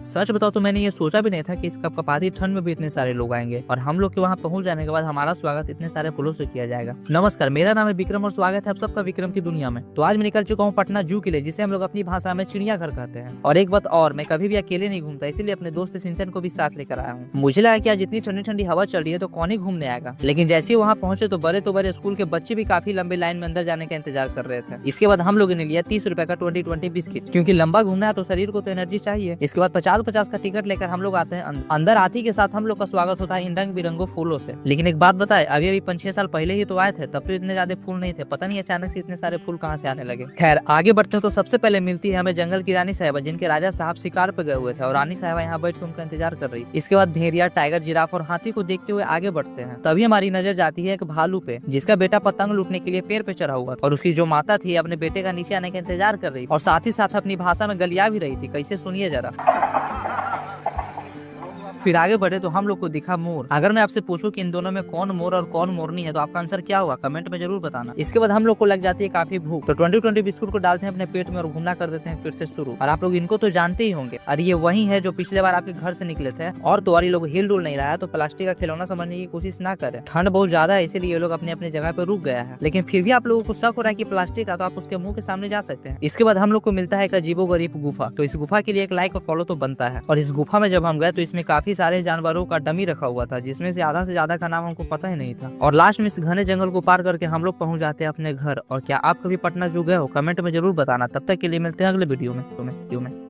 सच बताओ तो मैंने ये सोचा भी नहीं था कि इस कपकपाती ठंड में भी इतने सारे लोग आएंगे और हम लोग के वहाँ पहुंच जाने के बाद हमारा स्वागत इतने सारे फूलों से किया जाएगा। नमस्कार, मेरा नाम है विक्रम और स्वागत है आप सबका विक्रम की दुनिया में। तो आज मैं निकल चुका हूँ पटना जू के लिए, जिसे हम लोग अपनी भाषा में चिड़ियाघर कहते हैं। और एक बात और, मैं कभी भी अकेले नहीं घूमता, इसीलिए अपने दोस्त सिंचन को भी साथ लेकर आया हूँ। मुझे लगा कि आज इतनी ठंडी ठंडी हवा चल रही है तो कौन ही घूमने आएगा, लेकिन जैसे ही वहाँ पहुंचे तो बड़े स्कूल के बच्चे भी काफी लंबे लाइन में अंदर जाने का इंतजार कर रहे थे। इसके बाद हम लोगों ने लिया 30 रुपए का 20-20 बिस्किट, क्योंकि लंबा घूमना है तो शरीर को तो एनर्जी चाहिए। इसके बाद 50-50 का टिकट लेकर हम लोग आते हैं अंदर। आती के साथ हम लोग का स्वागत होता है इन रंग बिरंगों फूलों से। लेकिन एक बात बताए, अभी 5-6 साल पहले ही तो आए थे, तब तो इतने ज्यादा फूल नहीं थे। पता नहीं अचानक से इतने सारे फूल कहाँ से आने लगे। खैर आगे बढ़ते हैं तो सबसे पहले मिलती है हमें जंगल की रानी साहिबा, जिनके राजा साहब शिकार पे गए हुए थे और रानी साहिबा यहाँ बैठ के उनका इंतजार कर रही। इसके बाद भेड़िया, टाइगर, जिराफ और हाथी को देखते हुए आगे बढ़ते हैं। तभी हमारी नजर जाती है एक भालू पे, जिसका बेटा पतंग लूटने के लिए पेड़ पे चढ़ा हुआ और उसकी जो माता थी अपने बेटे का नीचे आने का इंतजार कर रही और साथ ही साथ अपनी भाषा में गलिया भी रही थी। कैसे, सुनिए जरा। फिर आगे बढ़े तो हम लोग को दिखा मोर। अगर मैं आपसे पूछूं कि इन दोनों में कौन मोर और कौन मोरनी है तो आपका आंसर क्या होगा, कमेंट में जरूर बताना। इसके बाद हम लोग को लग जाती है काफी भूख, तो 20-20 बिस्कुट को डालते हैं अपने पेट में और घूमना कर देते हैं फिर से शुरू। और आप लोग इनको तो जानते ही होंगे, और ये वही है जो पिछले बार आपके घर से निकले थे। और तो और ये लोग हिल डुल नहीं रहा है, तो प्लास्टिक का खिलौना समझने की कोशिश ना करें। ठंड बहुत ज्यादा है, इसीलिए ये लोग अपनी अपनी जगह पे रुक गया है। लेकिन फिर भी आप लोगों को शक हो रहा है कि प्लास्टिक का, तो आप उसके मुंह के सामने जा सकते हैं। इसके बाद हम लोग को मिलता है एक अजीबोगरीब गुफा। तो इस गुफा के लिए एक लाइक और फॉलो तो बनता है। और इस गुफा में जब हम गए तो इसमें काफी सारे जानवरों का डमी रखा हुआ था, जिसमें से आधा से ज्यादा का नाम हमको पता ही नहीं था। और लास्ट में इस घने जंगल को पार करके हम लोग पहुंच जाते हैं अपने घर। और क्या आप कभी पटना जू गए हो, कमेंट में जरूर बताना। तब तक के लिए मिलते हैं अगले वीडियो में।